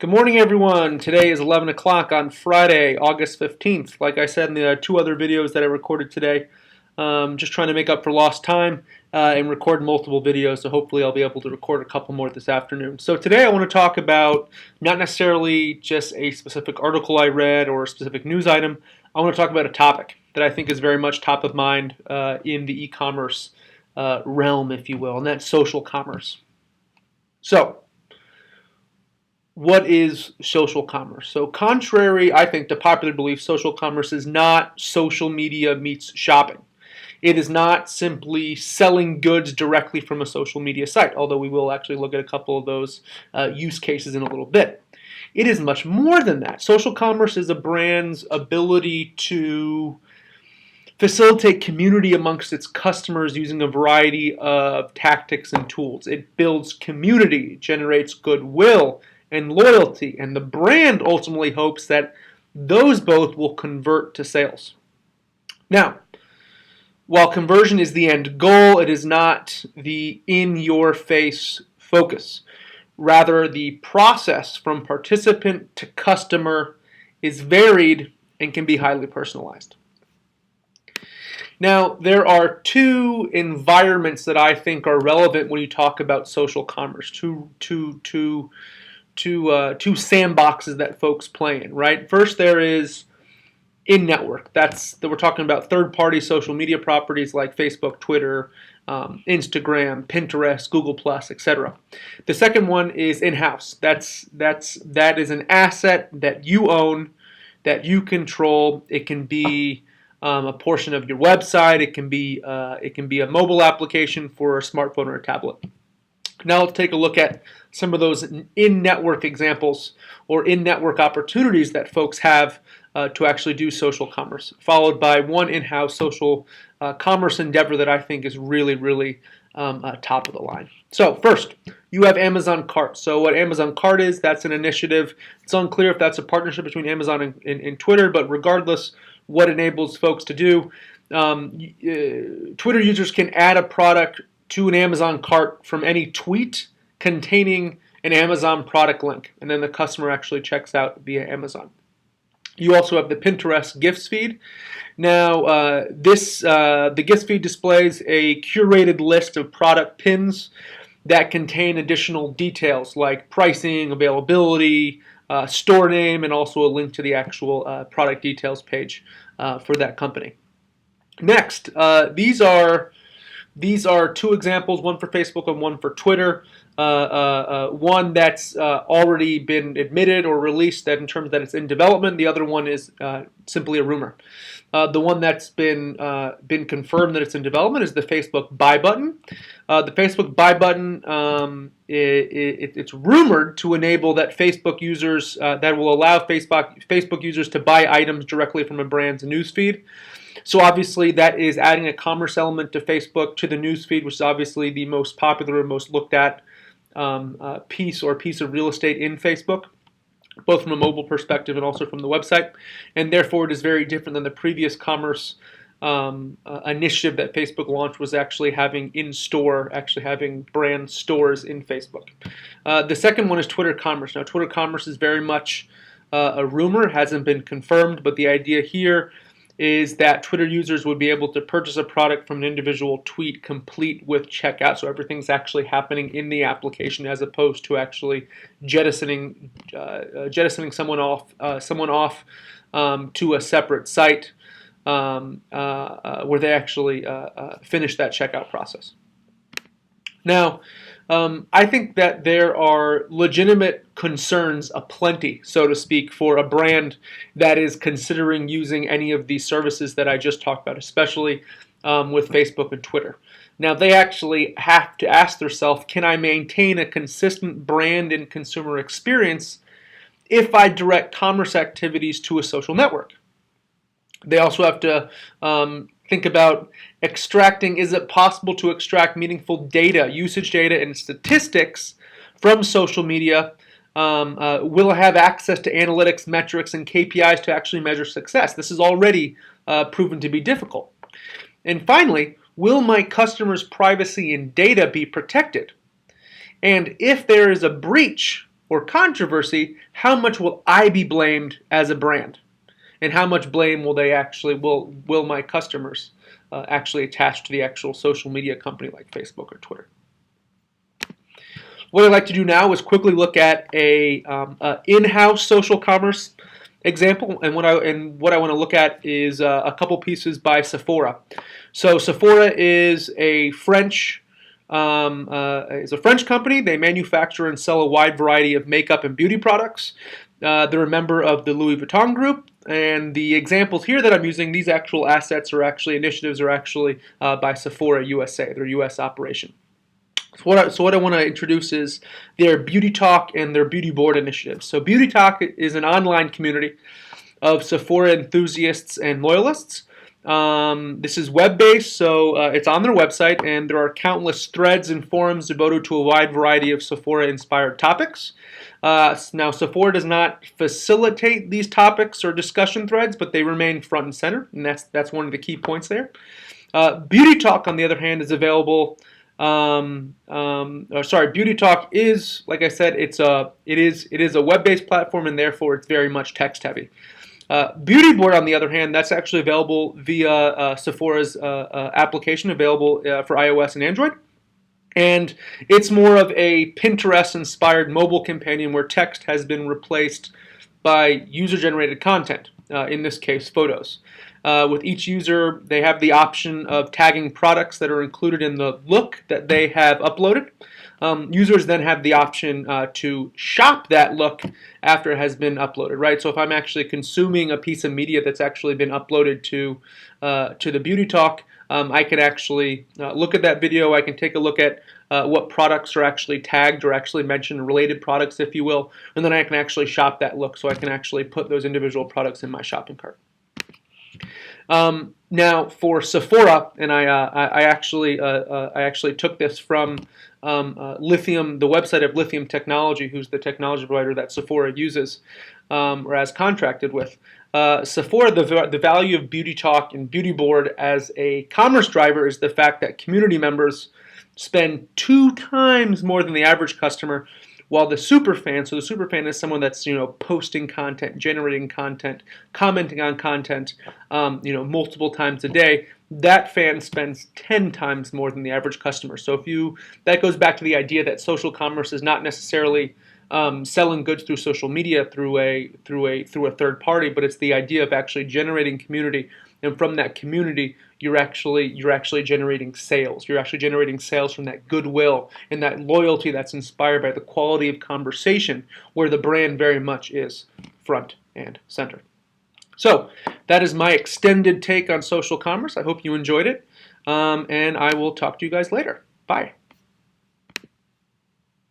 Good morning, everyone. Today is 11 o'clock on Friday, August 15th. Like I said in the two other videos that I recorded today, just trying to make up for lost time and record multiple videos, so hopefully I'll be able to record a couple more this afternoon. So today I want to talk about not necessarily just a specific article I read or a specific news item. I want to talk about a topic that I think is very much top of mind in the e-commerce realm, if you will, and that's social commerce. So, what is social commerce? So contrary, I think, to popular belief, social commerce is not social media meets shopping. It is not simply selling goods directly from a social media site, although we will actually look at a couple of those use cases in a little bit. It is much more than that. Social commerce is a brand's ability to facilitate community amongst its customers using a variety of tactics and tools. It builds community, generates goodwill and loyalty, and the brand ultimately hopes that those both will convert to sales. Now, while conversion is the end goal, it is not the in-your-face focus. Rather, the process from participant to customer is varied and can be highly personalized. Now, there are two environments that I think are relevant when you talk about social commerce, two sandboxes that folks play in, right? First, there is in-network. We're talking about third-party social media properties like Facebook, Twitter, Instagram, Pinterest, Google+, etc. The second one is in-house. That is an asset that you own, that you control. It can be a portion of your website. It can be a mobile application for a smartphone or a tablet. Now let's take a look at some of those in-network examples or in-network opportunities that folks have to actually do social commerce, followed by one in-house social commerce endeavor that I think is really top of the line. So first, you have Amazon Cart. So what Amazon Cart is, that's an initiative. It's unclear if that's a partnership between Amazon and Twitter, but regardless, what enables folks to do, Twitter users can add a product to an Amazon cart from any tweet containing an Amazon product link, and then the customer actually checks out via Amazon. You also have the Pinterest gifts feed. Now, the gifts feed displays a curated list of product pins that contain additional details like pricing, availability, store name, and also a link to the actual product details page for that company. Next, these are two examples, one for Facebook and one for Twitter. One that's already been admitted or released that in terms that it's in development. The other one is simply a rumor. The one that's been confirmed that it's in development is the Facebook Buy button. The Facebook Buy button, it's rumored to enable that Facebook users, that will allow Facebook users to buy items directly from a brand's newsfeed. So obviously that is adding a commerce element to Facebook, to the newsfeed, which is obviously the most popular and most looked at piece of real estate in Facebook, both from a mobile perspective and also from the website. And therefore it is very different than the previous commerce initiative that Facebook launched, was actually having in-store, actually having brand stores in Facebook. The second one is Twitter Commerce. Now Twitter Commerce is very much a rumor, hasn't been confirmed, but the idea here is that Twitter users would be able to purchase a product from an individual tweet complete with checkout, so everything's actually happening in the application as opposed to actually jettisoning someone off to a separate site where they actually finish that checkout process. Now, I think that there are legitimate concerns aplenty, so to speak, for a brand that is considering using any of these services that I just talked about, especially with Facebook and Twitter. Now, they actually have to ask themselves, can I maintain a consistent brand and consumer experience if I direct commerce activities to a social network? They also have to think about extracting, is it possible to extract meaningful data, usage data and statistics from social media? Will I have access to analytics, metrics, and KPIs to actually measure success? This is already proven to be difficult. And finally, will my customers' privacy and data be protected? And if there is a breach or controversy, how much will I be blamed as a brand? And how much blame will my customers actually attach to the actual social media company like Facebook or Twitter? What I'd like to do now is quickly look at a in-house social commerce example, and what I want to look at is a couple pieces by Sephora. So Sephora is a French company. They manufacture and sell a wide variety of makeup and beauty products. They're a member of the Louis Vuitton group, and the examples here that I'm using, these actual assets are actually initiatives are actually by Sephora USA, their U.S. operation. So what I want to introduce is their Beauty Talk and their Beauty Board initiatives. So Beauty Talk is an online community of Sephora enthusiasts and loyalists. This is web-based, so it's on their website, and there are countless threads and forums devoted to a wide variety of Sephora-inspired topics. Now, Sephora does not facilitate these topics or discussion threads, but they remain front and center, and that's one of the key points there. Beauty Talk, on the other hand, is available. Beauty Talk is, like I said, it is a web-based platform, and therefore it's very much text-heavy. Beauty Board, on the other hand, that's actually available via Sephora's application, available for iOS and Android. And it's more of a Pinterest-inspired mobile companion where text has been replaced by user-generated content, in this case, photos. With each user, they have the option of tagging products that are included in the look that they have uploaded. Users then have the option to shop that look after it has been uploaded, right? So if I'm actually consuming a piece of media that's actually been uploaded to the Beauty Talk, I can actually look at that video. I can take a look at what products are actually tagged or actually mentioned, related products, if you will, and then I can actually shop that look, so I can actually put those individual products in my shopping cart. Now for Sephora, and I actually took this from Lithium, the website of Lithium Technology, who's the technology provider that Sephora uses or has contracted with. Sephora, the value of Beauty Talk and Beauty Board as a commerce driver is the fact that community members spend 2 times more than the average customer, while the superfan, so the superfan is someone that's posting content, generating content, commenting on content, multiple times a day. That fan spends 10 times more than the average customer. So that goes back to the idea that social commerce is not necessarily selling goods through social media through a third party, but it's the idea of actually generating community, and from that community, you're actually generating sales. You're actually generating sales from that goodwill and that loyalty that's inspired by the quality of conversation, where the brand very much is front and center. So that is my extended take on social commerce. I hope you enjoyed it, and I will talk to you guys later. Bye.